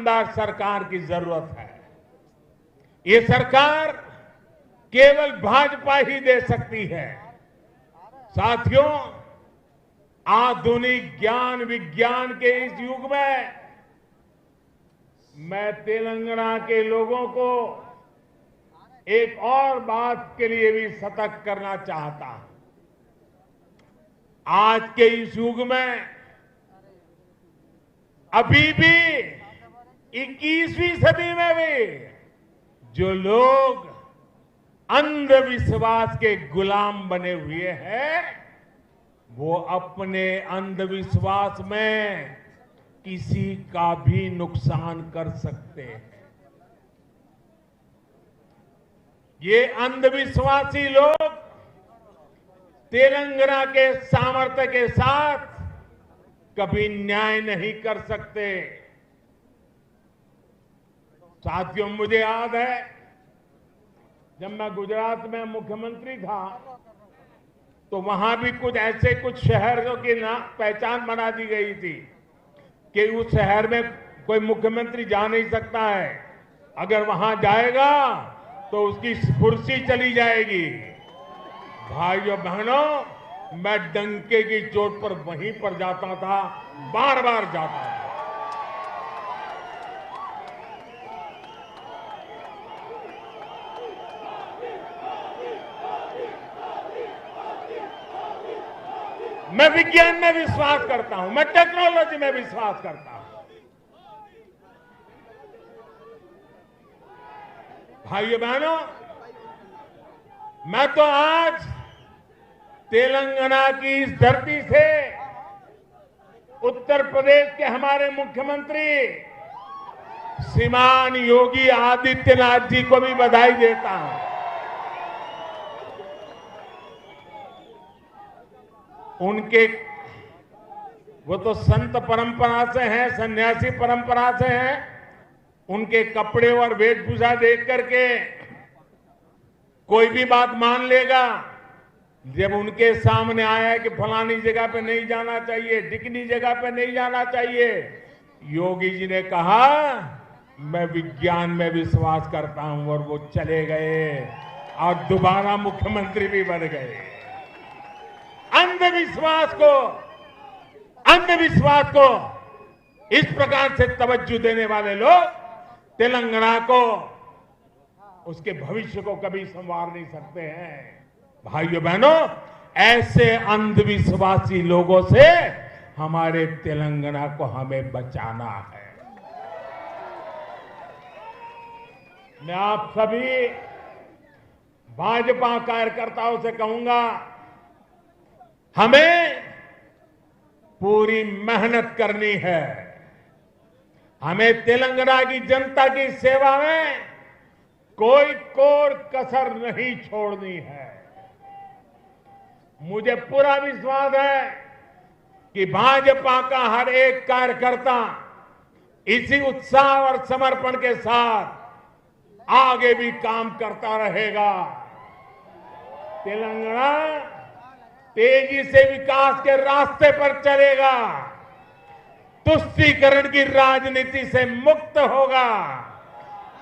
ईमानदार सरकार की जरूरत है। ये सरकार केवल भाजपा ही दे सकती है। साथियों, आधुनिक ज्ञान विज्ञान के इस युग में मैं तेलंगाना के लोगों को एक और बात के लिए भी सतर्क करना चाहता हूं। आज के इस युग में अभी भी 21वीं सदी में भी जो लोग अंधविश्वास के गुलाम बने हुए हैं, वो अपने अंधविश्वास में किसी का भी नुकसान कर सकते हैं। ये अंधविश्वासी लोग तेलंगाना के सामर्थ्य के साथ कभी न्याय नहीं कर सकते। साथियों, मुझे याद है जब मैं गुजरात में मुख्यमंत्री था तो वहां भी कुछ शहरों की पहचान बना दी गई थी कि उस शहर में कोई मुख्यमंत्री जा नहीं सकता है, अगर वहां जाएगा तो उसकी कुर्सी चली जाएगी। भाइयों बहनों, मैं डंके की चोट पर वहीं पर जाता था, बार बार जाता था। मैं विज्ञान में विश्वास करता हूं, मैं टेक्नोलॉजी में विश्वास करता हूं। भाइयों बहनों, मैं तो आज तेलंगाना की इस धरती से उत्तर प्रदेश के हमारे मुख्यमंत्री श्रीमान योगी आदित्यनाथ जी को भी बधाई देता हूं। उनके वो तो संत परंपरा से हैं, सन्यासी परंपरा से हैं। उनके कपड़े और वेशभूषा देख करके कोई भी बात मान लेगा। जब उनके सामने आया कि फलानी जगह पे नहीं जाना चाहिए, ढिकनी जगह पे नहीं जाना चाहिए, योगी जी ने कहा मैं विज्ञान में विश्वास करता हूं, और वो चले गए और दोबारा मुख्यमंत्री भी बन गए। अंधविश्वास को इस प्रकार से तवज्जो देने वाले लोग तेलंगाना को, उसके भविष्य को कभी संवार नहीं सकते हैं। भाइयों बहनों, ऐसे अंधविश्वासी लोगों से हमारे तेलंगाना को हमें बचाना है। मैं आप सभी भाजपा कार्यकर्ताओं से कहूंगा, हमें पूरी मेहनत करनी है। हमें तेलंगाना की जनता की सेवा में कोई कोर कसर नहीं छोड़नी है। मुझे पूरा विश्वास है कि भाजपा का हर एक कार्यकर्ता इसी उत्साह और समर्पण के साथ आगे भी काम करता रहेगा। तेलंगाना तेजी से विकास के रास्ते पर चलेगा, तुष्टीकरण की राजनीति से मुक्त होगा,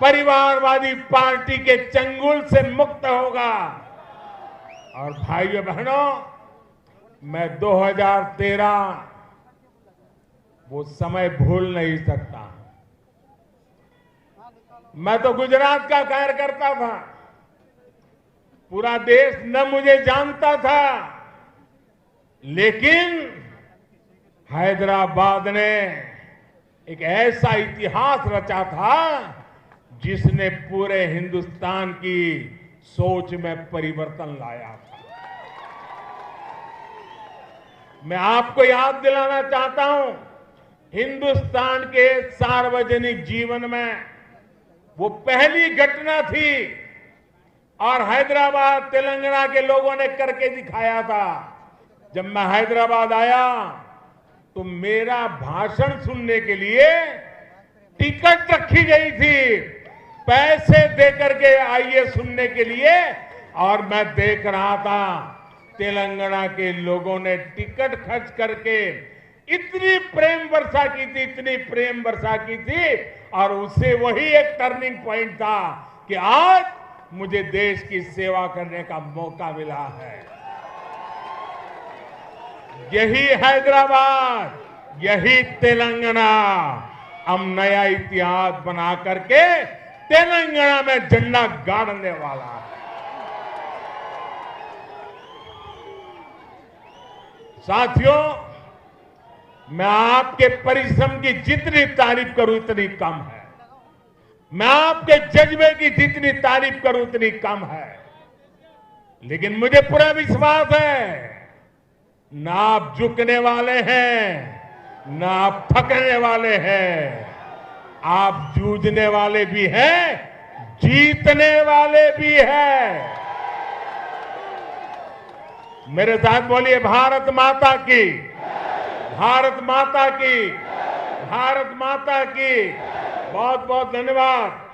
परिवारवादी पार्टी के चंगुल से मुक्त होगा। और भाइयों बहनों, मैं 2013 वो समय भूल नहीं सकता। मैं तो गुजरात का कार्यकर्ता था, पूरा देश न मुझे जानता था, लेकिन हैदराबाद ने एक ऐसा इतिहास रचा था जिसने पूरे हिंदुस्तान की सोच में परिवर्तन लाया था। मैं आपको याद दिलाना चाहता हूं, हिंदुस्तान के सार्वजनिक जीवन में वो पहली घटना थी और हैदराबाद तेलंगाना के लोगों ने करके दिखाया था। जब मैं हैदराबाद आया तो मेरा भाषण सुनने के लिए टिकट रखी गई थी, पैसे देकर के आइए सुनने के लिए, और मैं देख रहा था तेलंगाना के लोगों ने टिकट खर्च करके इतनी प्रेम वर्षा की थी, इतनी प्रेम वर्षा की थी, और उसे वही एक टर्निंग पॉइंट था कि आज मुझे देश की सेवा करने का मौका मिला है। यही हैदराबाद, यही तेलंगाना हम नया इतिहास बना करके तेलंगाना में झंडा गाड़ने वाला है। साथियों, मैं आपके परिश्रम की जितनी तारीफ करूं उतनी कम है। मैं आपके जज्बे की जितनी तारीफ करूं उतनी कम है। लेकिन मुझे पूरा विश्वास है, ना आप झुकने वाले हैं, ना आप थकने वाले हैं। आप जूझने वाले भी हैं, जीतने वाले भी हैं। मेरे साथ बोलिए, भारत माता की, भारत माता की, भारत माता की। बहुत बहुत धन्यवाद।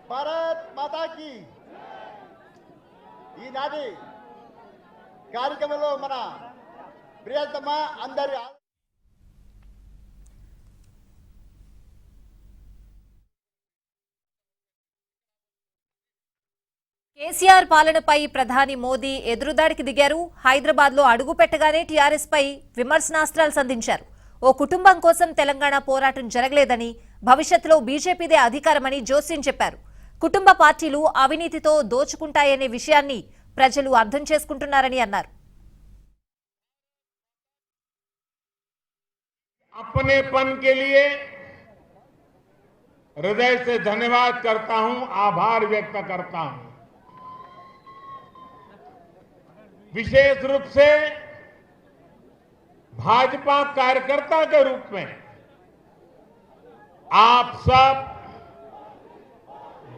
భారత్ మాతాకి ఈనాటి కార్యక్రమంలో మన ప్రియతమ అందరి కేసీఆర్ పాలనపై ప్రధాని మోదీ ఎదురుదాడికి దిగారు. హైదరాబాద్ లో అడుగు పెట్టగానే టీఆర్ఎస్ పై విమర్శనాస్త్రాలు సంధించారు. ఓ కుటుంబం కోసం తెలంగాణ పోరాటం జరగలేదని, భవిష్యత్తులో బీజేపీదే అధికారమని జోస్యం చెప్పారు. కుటుంబ పార్టీలు అవినీతితో దోచుకుంటాయనే విషయాన్ని ప్రజలు అర్థం చేసుకుంటున్నారని అన్నారు. अपनेपन के लिए हृदय से धन्यवाद करता हूं, आभार व्यक्त करता हूं। विशेष रूप से भाजपा कार्यकर्ता के रूप में आप सब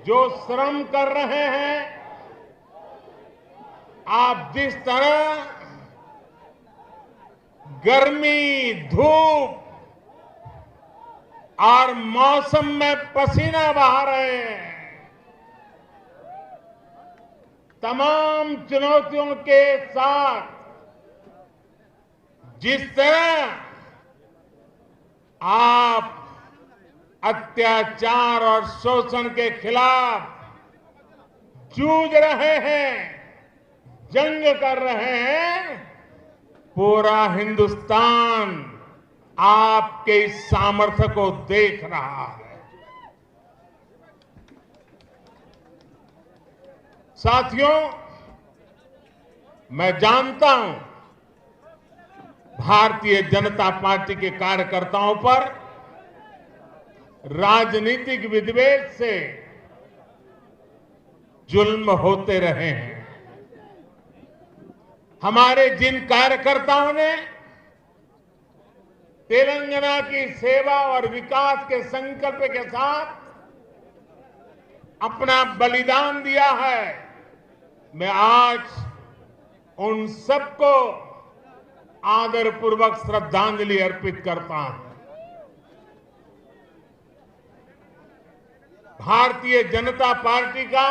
जो श्रम कर रहे हैं, आप जिस तरह गर्मी, धूप और मौसम में पसीना बहा रहे हैं, तमाम चुनौतियों के साथ जिस तरह आप अत्याचार और शोषण के खिलाफ जूझ रहे हैं, जंग कर रहे हैं, पूरा हिंदुस्तान आपके इस सामर्थ्य को देख रहा है। साथियों, मैं जानता हूं भारतीय जनता पार्टी के कार्यकर्ताओं पर राजनीतिक विद्वेष से जुल्म होते रहे हैं। हमारे जिन कार्यकर्ताओं ने तेलंगाना की सेवा और विकास के संकल्प के साथ अपना बलिदान दिया है, मैं आज उन सबको आदरपूर्वक श्रद्धांजलि अर्पित करता हूं। भारतीय जनता पार्टी का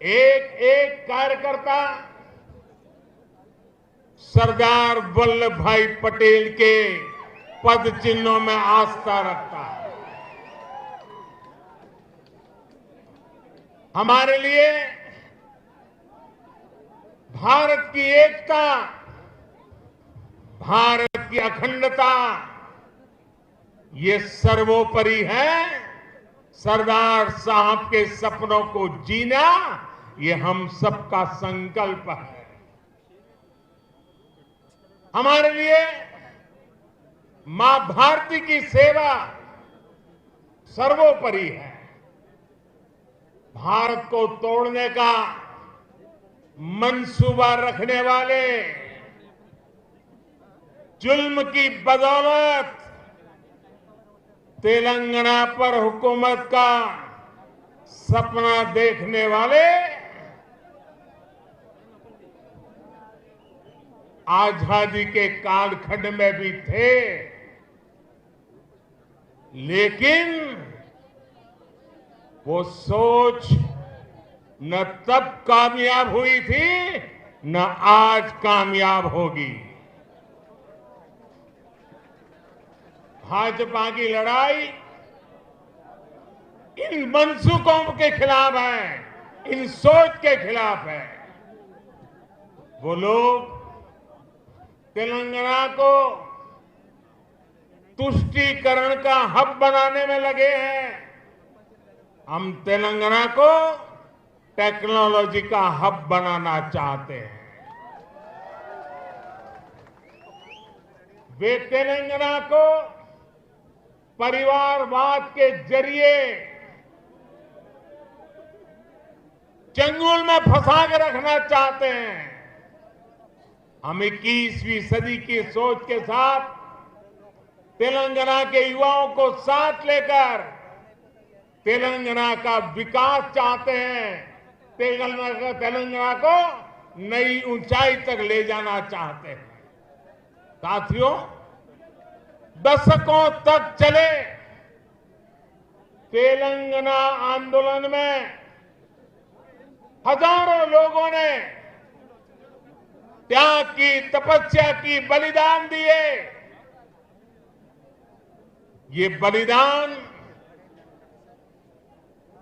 एक एक कार्यकर्ता सरदार वल्लभ भाई पटेल के पद चिन्हों में आस्था रखता है। हमारे लिए भारत की एकता, भारत की अखंडता, ये सर्वोपरि है। सरदार साहब के सपनों को जीना, ये हम सबका संकल्प है। हमारे लिए मां भारती की सेवा सर्वोपरि है। भारत को तोड़ने का मंसूबा रखने वाले जुल्म की बदौलत तेलंगाना पर हुकूमत का सपना देखने वाले आजादी के कालखंड में भी थे, लेकिन वो सोच न तब कामयाब हुई थी न आज कामयाब होगी। भाजपा की लड़ाई इन मंसूबों के खिलाफ है, इन सोच के खिलाफ है। वो लोग तेलंगाना को तुष्टीकरण का हब बनाने में लगे हैं। हम तेलंगाना को टेक्नोलॉजी का हब बनाना चाहते हैं। वे तेलंगाना को परिवारवाद के जरिए चंगुल में फंसा के रखना चाहते हैं। हम 21वीं सदी की सोच के साथ तेलंगाना के युवाओं को साथ लेकर तेलंगाना का विकास चाहते हैं। तेलंगाना को नई ऊंचाई तक ले जाना चाहते हैं। साथियों, दशकों तक चले तेलंगाना आंदोलन में हजारों लोगों ने त्याग की, तपस्या की, बलिदान दिए। ये बलिदान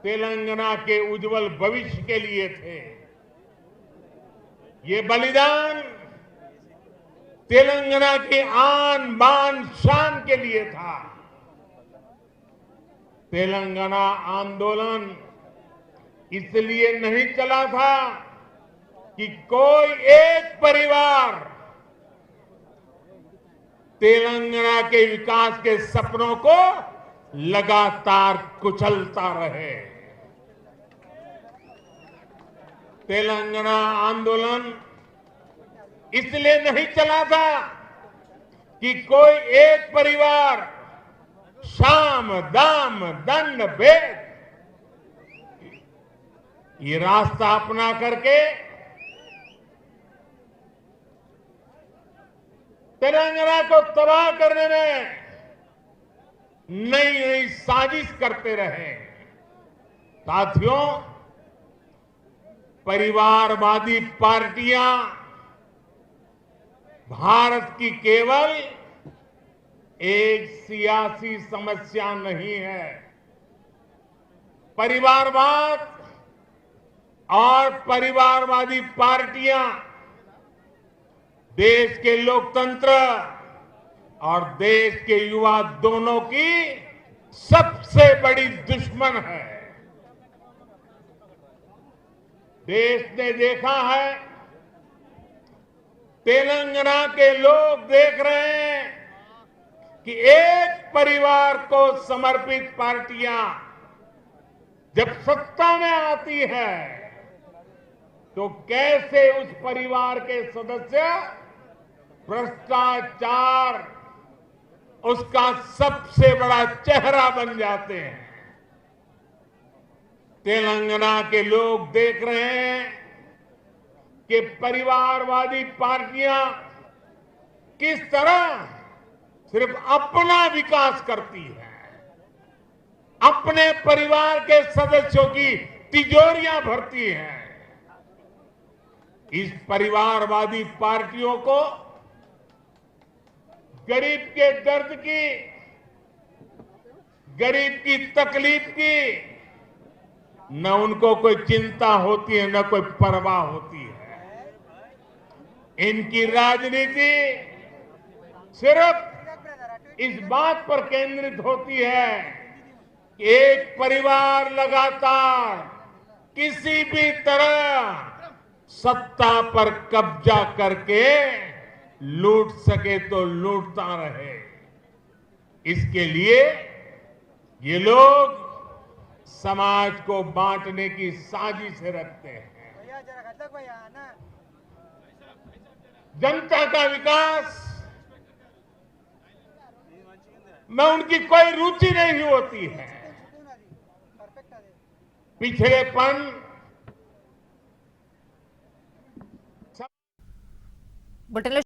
तेलंगाना के उज्जवल भविष्य के लिए थे। ये बलिदान तेलंगाना की आन बान शान के लिए था। तेलंगाना आंदोलन इसलिए नहीं चला था कि कोई एक परिवार तेलंगाना के विकास के सपनों को लगातार कुचलता रहे। तेलंगाना आंदोलन इसलिए नहीं चला था कि कोई एक परिवार साम, दाम, दंड, भेद ये रास्ता अपना करके तेलंगाना को तबाह करने में नई नई साजिश करते रहे। साथियों, परिवारवादी पार्टियां भारत की केवल एक सियासी समस्या नहीं है। परिवारवाद और परिवारवादी पार्टियां देश के लोकतंत्र और देश के युवा दोनों की सबसे बड़ी दुश्मन है। देश ने देखा है, तेलंगाना के लोग देख रहे हैं कि एक परिवार को समर्पित पार्टियां जब सत्ता में आती है तो कैसे उस परिवार के सदस्य भ्रष्टाचार उसका सबसे बड़ा चेहरा बन जाते हैं। तेलंगाना के लोग देख रहे हैं कि परिवारवादी पार्टियां किस तरह सिर्फ अपना विकास करती है, अपने परिवार के सदस्यों की तिजोरियां भरती हैं। इस परिवारवादी पार्टियों को गरीब के दर्द की, गरीब की तकलीफ की न उनको कोई चिंता होती है, न कोई परवाह होती है। इनकी राजनीति सिर्फ इस बात पर केंद्रित होती है कि एक परिवार लगातार किसी भी तरह सत्ता पर कब्जा करके लूट सके तो लूटता रहे। इसके लिए ये लोग समाज को बांटने की साजिश रखते हैं। जनता का विकास में उनकी कोई रुचि नहीं होती है। पिछड़ेपन बुलेटिनలో